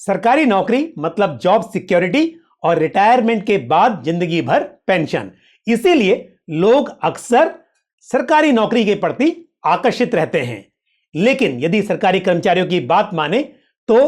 सरकारी नौकरी मतलब जॉब सिक्योरिटी और रिटायरमेंट के बाद जिंदगी भर पेंशन। इसीलिए लोग अक्सर सरकारी नौकरी के प्रति आकर्षित रहते हैं। लेकिन यदि सरकारी कर्मचारियों की बात माने तो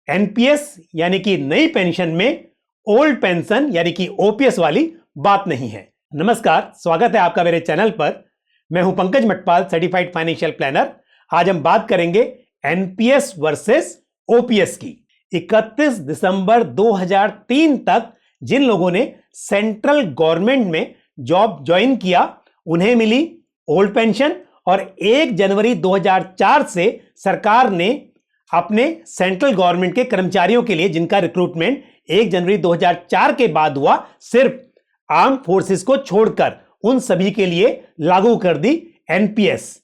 एनपीएस यानी कि नई पेंशन में ओल्ड पेंशन यानी कि ओपीएस वाली बात नहीं है। नमस्कार, स्वागत है आपका मेरे चैनल पर। मैं हूं Pankaj Matpal, certified financial planner. आज हम बात करेंगे एनपीएस वर्सेस ओपीएस की। 31 दिसंबर 2003 तक जिन लोगों ने सेंट्रल गवर्नमेंट में जॉब ज्वाइन किया उन्हें मिली ओल्ड पेंशन, और 1 जनवरी 2004 से सरकार ने अपने सेंट्रल गवर्नमेंट के कर्मचारियों के लिए जिनका रिक्रूटमेंट 1 जनवरी 2004 के बाद हुआ, सिर्फ आर्म फोर्सेस को छोड़कर उन सभी के लिए लागू कर दी एनपीएस।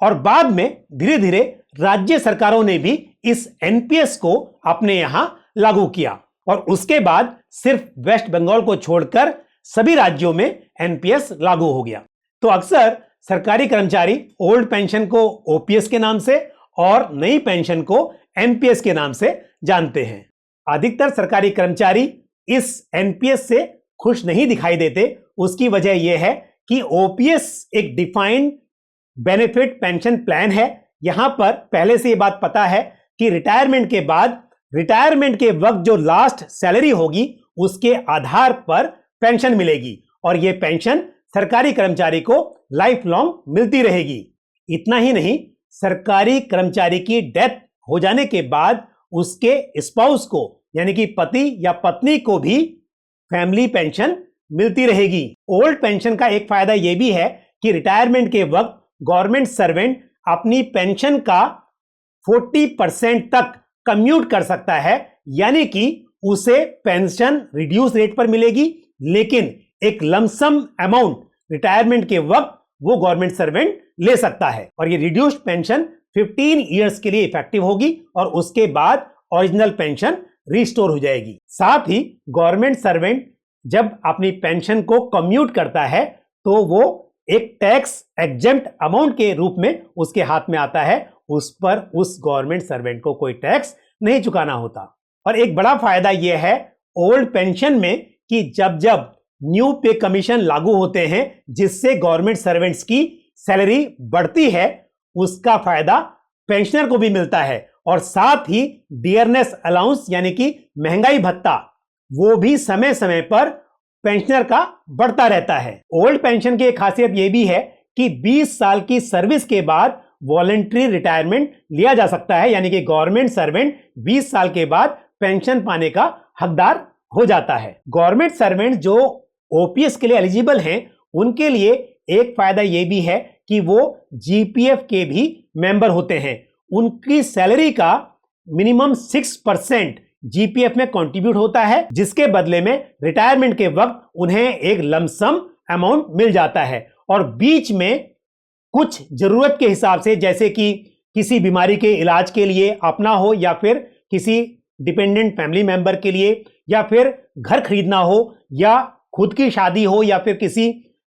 और बाद में धीरे धीरे राज्य सरकारों ने भी इस एनपीएस को अपने यहां लागू किया, और उसके बाद सिर्फ वेस्ट बंगाल को छोड़कर सभी राज्यों में एनपीएस लागू हो गया। तो अक्सर सरकारी कर्मचारी ओल्ड पेंशन को ओपीएस के नाम से और नई पेंशन को एनपीएस के नाम से जानते हैं। अधिकतर सरकारी कर्मचारी इस एनपीएस से खुश नहीं दिखाई देते। उसकी वजह यह है कि ओपीएस एक डिफाइंड बेनिफिट पेंशन प्लान है। यहां पर पहले से यह बात पता है कि रिटायरमेंट के बाद, रिटायरमेंट के वक्त जो लास्ट सैलरी होगी उसके आधार पर पेंशन मिलेगी, और यह पेंशन सरकारी कर्मचारी को लाइफ लॉन्ग मिलती रहेगी। इतना ही नहीं, सरकारी कर्मचारी की डेथ हो जाने के बाद उसके स्पाउस को यानी कि पति या पत्नी को भी फैमिली पेंशन मिलती रहेगी। ओल्ड पेंशन का एक फायदा यह भी है कि रिटायरमेंट के वक्त गवर्नमेंट सर्वेंट अपनी पेंशन का 40% तक कम्यूट कर सकता है, यानी कि उसे पेंशन रिड्यूस रेट पर मिलेगी, लेकिन एक लमसम अमाउंट रिटायरमेंट के वक्त वो गवर्नमेंट सर्वेंट ले सकता है। और ये रिड्यूस्ड पेंशन 15 इयर्स के लिए इफेक्टिव होगी, और उसके बाद ओरिजिनल पेंशन रिस्टोर हो जाएगी। साथ ही गवर्नमेंट सर्वेंट जब अपनी पेंशन को कम्यूट करता है तो वो एक टैक्स एग्जेम्प्ट अमाउंट के रूप में उसके हाथ में आता है। उस पर उस गवर्नमेंट सर्वेंट को कोई टैक्स नहीं चुकाना होता। और एक बड़ा फायदा यह है ओल्ड पेंशन में कि जब जब न्यू पे कमीशन लागू होते हैं जिससे गवर्नमेंट सर्वेंट्स की सैलरी बढ़ती है, उसका फायदा पेंशनर को भी मिलता है। और साथ ही डियरनेस अलाउंस यानी कि महंगाई भत्ता, वो भी समय समय पर पेंशनर का बढ़ता रहता है। ओल्ड पेंशन की एक खासियत यह भी है कि 20 साल की सर्विस के बाद वॉलंटरी रिटायरमेंट लिया जा सकता है, यानी कि गवर्नमेंट सर्वेंट 20 साल के बाद पेंशन पाने का हकदार हो जाता है। गवर्नमेंट सर्वेंट जो ओपीएस के लिए एलिजिबल हैं उनके लिए एक फायदा यह भी है कि वो जीपीएफ के भी मेंबर होते हैं। उनकी सैलरी का मिनिमम 6% जीपीएफ में कंट्रीब्यूट होता है, जिसके बदले में रिटायरमेंट के वक्त उन्हें एक लमसम अमाउंट मिल जाता है। और बीच में कुछ जरूरत के हिसाब से, जैसे कि किसी बीमारी के इलाज के लिए अपना हो, या फिर किसी डिपेंडेंट फैमिली मेंबर के लिए, या फिर घर खरीदना हो, या खुद की शादी हो, या फिर किसी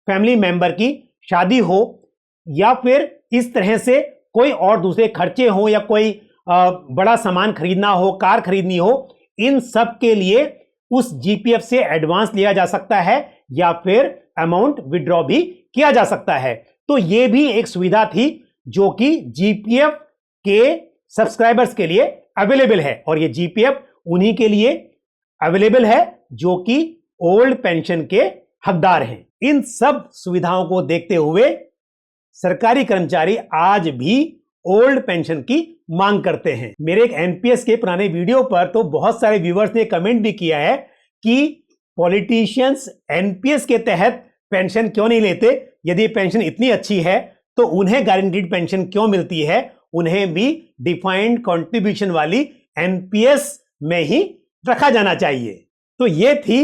फैमिली मेंबर की शादी हो, या फिर इस तरह से कोई और दूसरे खर्चे हो, या कोई बड़ा सामान खरीदना हो, कार खरीदनी हो, इन सब के लिए उस जीपीएफ से एडवांस लिया जा सकता है, या फिर अमाउंट विड्रॉ भी किया जा सकता है। तो यह भी एक सुविधा थी जो कि जीपीएफ के सब्सक्राइबर्स के लिए अवेलेबल है, और यह जीपीएफ उन्हीं के लिए अवेलेबल है जो कि ओल्ड पेंशन के हकदार हैं। इन सब सुविधाओं को देखते हुए सरकारी कर्मचारी आज भी ओल्ड पेंशन की मांग करते हैं। मेरे एक एनपीएस के पुराने वीडियो पर तो बहुत सारे व्यूअर्स ने कमेंट भी किया है कि पॉलिटिशियंस एनपीएस के तहत पेंशन क्यों नहीं लेते, यदि पेंशन इतनी अच्छी है तो उन्हें गारंटीड पेंशन क्यों मिलती है, उन्हें भी डिफाइंड कंट्रीब्यूशन वाली एनपीएस में ही रखा जाना चाहिए। तो ये थी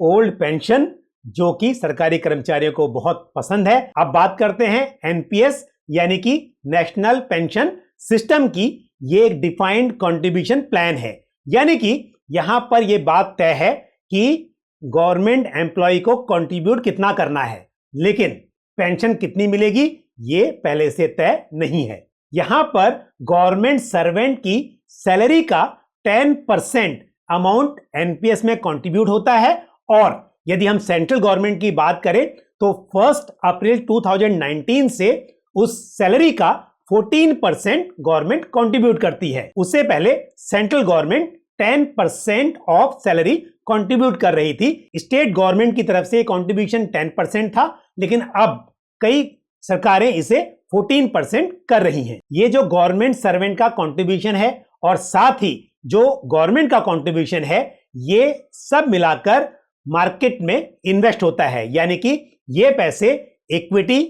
ओल्ड पेंशन जो कि सरकारी कर्मचारियों को बहुत पसंद है। अब बात करते हैं एनपीएस यानी कि नेशनल पेंशन सिस्टम की। ये एक डिफाइंड कंट्रीब्यूशन प्लान है, यानी कि यहां पर यह बात तय है कि गवर्नमेंट एम्प्लॉय को कंट्रीब्यूट कितना करना है, लेकिन पेंशन कितनी मिलेगी ये पहले से तय नहीं है। यहां पर गवर्नमेंट सर्वेंट की सैलरी का 10% अमाउंट एनपीएस में कंट्रीब्यूट होता है। और यदि हम सेंट्रल गवर्नमेंट की बात करें तो 1 अप्रैल 2019 से उस सैलरी का 14% गवर्नमेंट कंट्रीब्यूट करती है। उससे पहले central government 10% of salary contribute कर रही थी। स्टेट गवर्नमेंट की तरफ से कंट्रीब्यूशन 10% था, लेकिन अब कई सरकारें इसे 14% कर रही हैं। ये जो गवर्नमेंट सर्वेंट का कंट्रीब्यूशन है और साथ ही जो गवर्नमेंट का कंट्रीब्यूशन है, ये सब मिलाकर मार्केट में इन्वेस्ट होता है। यानी कि ये पैसे equity,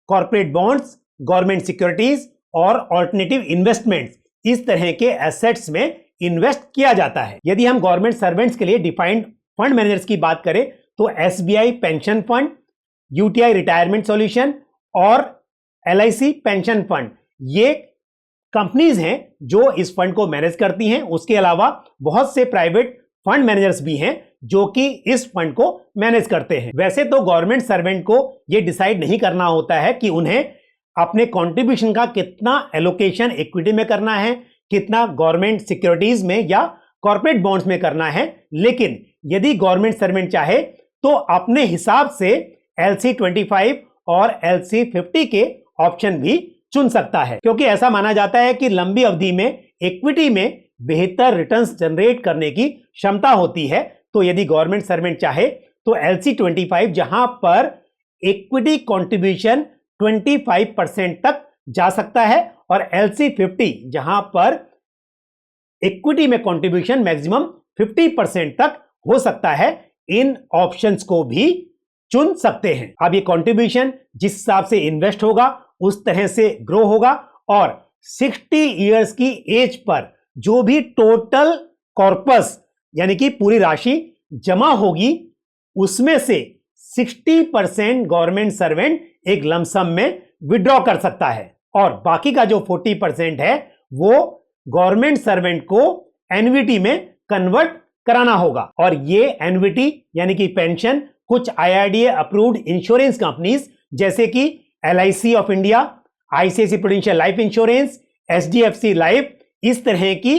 corporate bonds, government securities और ऑल्टरनेटिव इन्वेस्टमेंट्स, इस तरह के एसेट्स में इन्वेस्ट किया जाता है। यदि हम गवर्नमेंट सर्वेंट्स के लिए डिफाइंड फंड मैनेजर्स की बात करें तो SBI pension fund, UTI retirement solution और एलआईसी पेंशन फंड, ये कंपनीज हैं जो इस फंड को मैनेज करती हैं। उसके अलावा बहुत से प्राइवेट फंड मैनेजर्स भी हैं जो कि इस फंड को मैनेज करते हैं। वैसे तो गवर्नमेंट सर्वेंट को यह डिसाइड नहीं करना होता है कि उन्हें अपने कंट्रीब्यूशन का कितना एलोकेशन इक्विटी में करना है, कितना गवर्नमेंट सिक्योरिटीज में या कॉर्पोरेट बॉन्ड्स में करना है, लेकिन यदि गवर्नमेंट सर्वेंट चाहे तो अपने हिसाब से LC25 और LC50 के ऑप्शन भी चुन सकता है, क्योंकि ऐसा माना जाता है कि लंबी अवधि में इक्विटी में बेहतर रिटर्न्स जनरेट करने की क्षमता होती है। तो यदि गवर्नमेंट सर्वेंट चाहे तो LC25, जहां पर इक्विटी कंट्रीब्यूशन 25% तक जा सकता है, और LC50 जहां पर इक्विटी में कंट्रीब्यूशन मैक्सिमम 50% तक हो सकता है, इन ऑप्शंस को भी चुन सकते हैं। अब ये कंट्रीब्यूशन जिस हिसाब से इन्वेस्ट होगा उस तरह से ग्रो होगा, और 60 इयर्स की एज पर जो भी टोटल कॉर्पस यानी कि पूरी राशि जमा होगी, उसमें से 60% गवर्नमेंट सर्वेंट एक लमसम में विड्रॉ कर सकता है, और बाकी का जो 40% है वो गवर्नमेंट सर्वेंट को एनवीटी में कन्वर्ट कराना होगा। और ये एनवीटी यानी कि पेंशन कुछ IRDA अप्रूव्ड इंश्योरेंस कंपनीज जैसे कि LIC of India, ICICI prudential life insurance, HDFC life, इस तरह की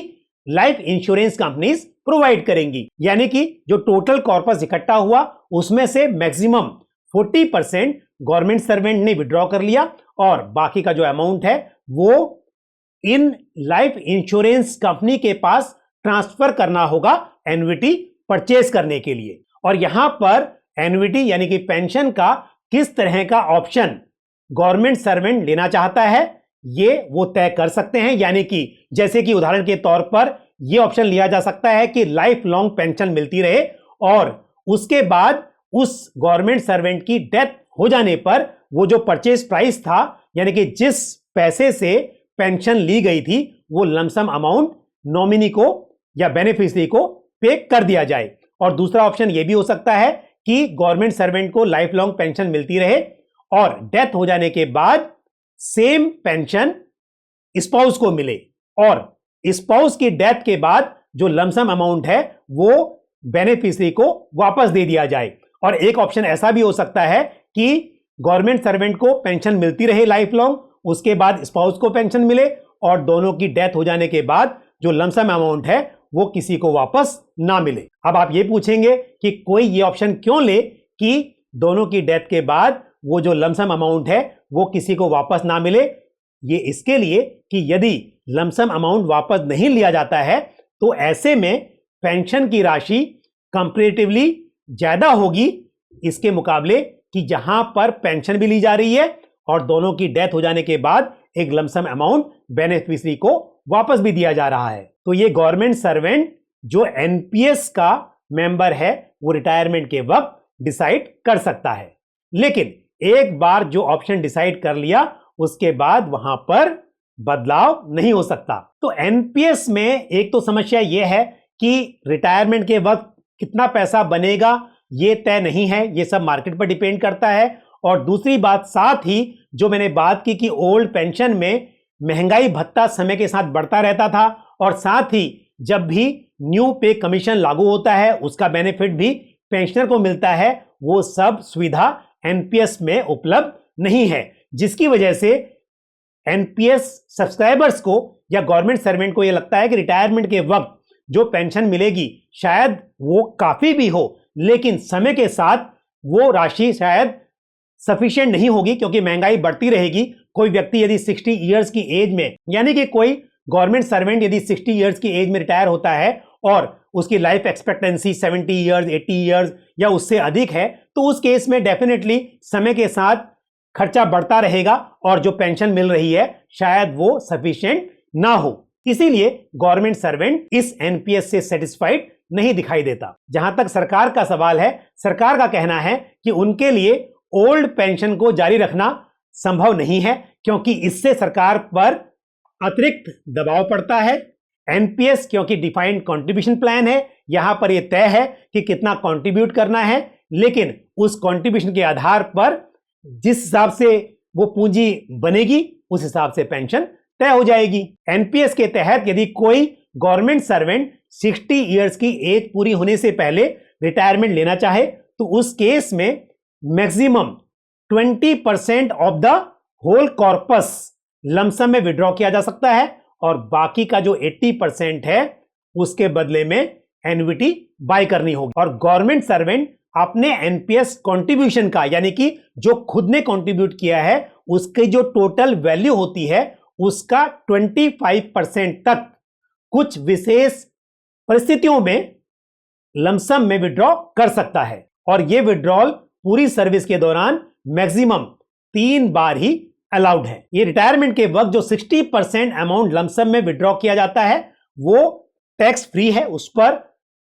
लाइफ इंश्योरेंस कंपनीज प्रोवाइड करेंगी। यानी कि जो टोटल कॉर्पस इकट्ठा हुआ उसमें से मैक्सिमम 40% गवर्नमेंट सर्वेंट ने विड्रॉ कर लिया, और बाकी का जो अमाउंट है वो इन लाइफ इंश्योरेंस कंपनी के पास ट्रांसफर करना होगा एनवीटी परचेज करने के लिए। और यहां पर एनवीटी यानी कि पेंशन का किस तरह का ऑप्शन गवर्नमेंट सर्वेंट लेना चाहता है ये वो तय कर सकते हैं। यानी कि जैसे कि उदाहरण के तौर पर यह ऑप्शन लिया जा सकता है कि लाइफ लॉन्ग पेंशन मिलती रहे, और उसके बाद उस गवर्नमेंट सर्वेंट की डेथ हो जाने पर वो जो परचेज प्राइस था, यानी कि जिस पैसे से पेंशन ली गई थी, वो लमसम अमाउंट नॉमिनी को या बेनिफिशियरी को पे कर दिया जाए। और दूसरा ऑप्शन यह भी हो सकता है कि गवर्नमेंट सर्वेंट को लाइफ लॉन्ग पेंशन मिलती रहे और डेथ हो जाने के बाद सेम पेंशन स्पाउस को मिले, और स्पाउस की डेथ के बाद जो लमसम अमाउंट है वो बेनिफिशियरी को वापस दे दिया जाए। और एक ऑप्शन ऐसा भी हो सकता है कि गवर्नमेंट सर्वेंट को पेंशन मिलती रहे लाइफ लॉन्ग, उसके बाद स्पाउस को पेंशन मिले, और दोनों की डेथ हो जाने के बाद जो लमसम अमाउंट है वो किसी को वापस ना मिले। अब आप ये पूछेंगे कि कोई ये ऑप्शन क्यों ले कि दोनों की डेथ के बाद वो जो लमसम अमाउंट है वो किसी को वापस ना मिले। ये इसके लिए कि यदि लमसम अमाउंट वापस नहीं लिया जाता है तो ऐसे में पेंशन की राशि कंपैरेटिवली ज्यादा होगी इसके मुकाबले कि जहां पर पेंशन भी ली जा रही है और दोनों की डेथ हो जाने के बाद एक लमसम अमाउंट बेनिफिशियरी को वापस भी दिया जा रहा है। तो ये गवर्नमेंट सर्वेंट जो एनपीएस का मेंबर है वो रिटायरमेंट के वक्त डिसाइड कर सकता है, लेकिन एक बार जो ऑप्शन डिसाइड कर लिया उसके बाद वहां पर बदलाव नहीं हो सकता। तो एनपीएस में एक तो समस्या यह है कि रिटायरमेंट के वक्त कितना पैसा बनेगा ये तय नहीं है, ये सब मार्केट पर डिपेंड करता है। और दूसरी बात, साथ ही जो मैंने बात की कि ओल्ड पेंशन में महंगाई भत्ता समय के साथ बढ़ता रहता था, और साथ ही जब भी न्यू पे कमीशन लागू होता है उसका बेनिफिट भी पेंशनर को मिलता है, वो सब सुविधा एनपीएस में उपलब्ध नहीं है, जिसकी वजह से एनपीएस सब्सक्राइबर्स को या गवर्नमेंट सर्वेंट को यह लगता है कि रिटायरमेंट के वक्त जो पेंशन मिलेगी शायद वो काफी भी हो, लेकिन समय के साथ वो राशि शायद सफिशिएंट नहीं होगी, क्योंकि महंगाई बढ़ती रहेगी। कोई व्यक्ति यदि 60 इयर्स की एज में, यानी कि कोई गवर्नमेंट सर्वेंट यदि 60 इयर्स की एज में रिटायर होता है और उसकी लाइफ एक्सपेक्टेंसी 70 इयर्स, 80 इयर्स या उससे अधिक है, तो उस केस में डेफिनेटली समय के साथ खर्चा बढ़ता रहेगा और जो पेंशन मिल रही है शायद वो सफिशिएंट ना हो। इसीलिए गवर्नमेंट सर्वेंट इस एनपीएस से सेटिस्फाइड नहीं दिखाई देता। जहां तक सरकार का सवाल है, सरकार का कहना है कि उनके लिए ओल्ड पेंशन को जारी रखना संभव नहीं है, क्योंकि इससे सरकार पर अतिरिक्त दबाव पड़ता है। एनपीएस क्योंकि डिफाइंड कंट्रीब्यूशन प्लान है, यहां पर यह तय है कि कितना कंट्रीब्यूट करना है, लेकिन उस कंट्रीब्यूशन के आधार पर जिस हिसाब से वो पूंजी बनेगी उस हिसाब से पेंशन तय हो जाएगी। एनपीएस के तहत यदि कोई गवर्नमेंट सर्वेंट 60 इयर्स की एज पूरी होने से पहले रिटायरमेंट लेना चाहे तो उस केस में maximum 20% of the whole corpus lump sum में विड्रॉ किया जा सकता है और बाकी का जो 80% है उसके बदले में एन्युटी बाय करनी होगी। और गवर्नमेंट सर्वेंट अपने एनपीएस कंट्रीब्यूशन का, यानी कि जो खुद ने कंट्रीब्यूट किया है उसकी जो टोटल वैल्यू होती है उसका 25% तक कुछ विशेष परिस्थितियों में लमसम में विड्रॉ कर सकता है। और यह विड्रॉल पूरी सर्विस के दौरान मैक्सिमम 3 बार ही अलाउड है। ये रिटायरमेंट के वक्त जो 60% अमाउंट लमसम में विड्रॉ किया जाता है वो टैक्स फ्री है, उस पर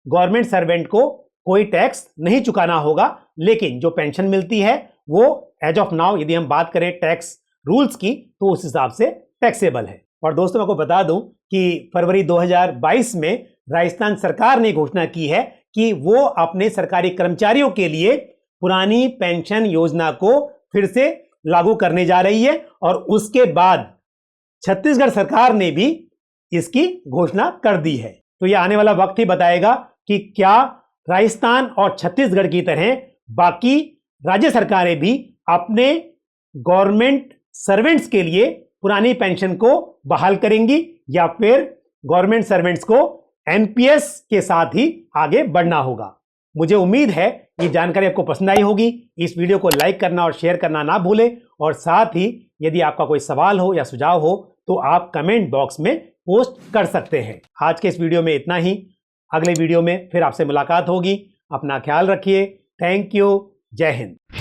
गवर्नमेंट सर्वेंट को कोई टैक्स नहीं चुकाना होगा। लेकिन जो पेंशन मिलती है वो एज ऑफ नाउ यदि हम बात करें टैक्स रूल्स की तो उस हिसाब से टैक्सेबल है। और दोस्तों मैं आपको बता दूं कि फरवरी 2022 में राजस्थान सरकार ने घोषणा की है कि वो अपने सरकारी कर्मचारियों के लिए पुरानी पेंशन योजना को फिर से लागू करने जा रही है और उसके बाद छत्तीसगढ़ सरकार ने भी इसकी घोषणा कर दी है। तो यह आने वाला वक्त ही बताएगा कि क्या राजस्थान और छत्तीसगढ़ की तरह बाकी राज्य सरकारें भी अपने गवर्नमेंट सर्वेंट्स के लिए पुरानी पेंशन को बहाल करेंगी या फिर गवर्नमेंट सर्वेंट्स को एनपीएस के साथ ही आगे बढ़ना होगा। मुझे उम्मीद है ये जानकारी आपको पसंद आई होगी। इस वीडियो को लाइक करना और शेयर करना ना भूलें और साथ ही यदि आपका कोई सवाल हो या सुझाव हो तो आप कमेंट बॉक्स में पोस्ट कर सकते हैं। आज के इस वीडियो में इतना ही। अगले वीडियो में फिर आपसे मुलाकात होगी। अपना ख्याल रखिए। Thank you. जय हिंद।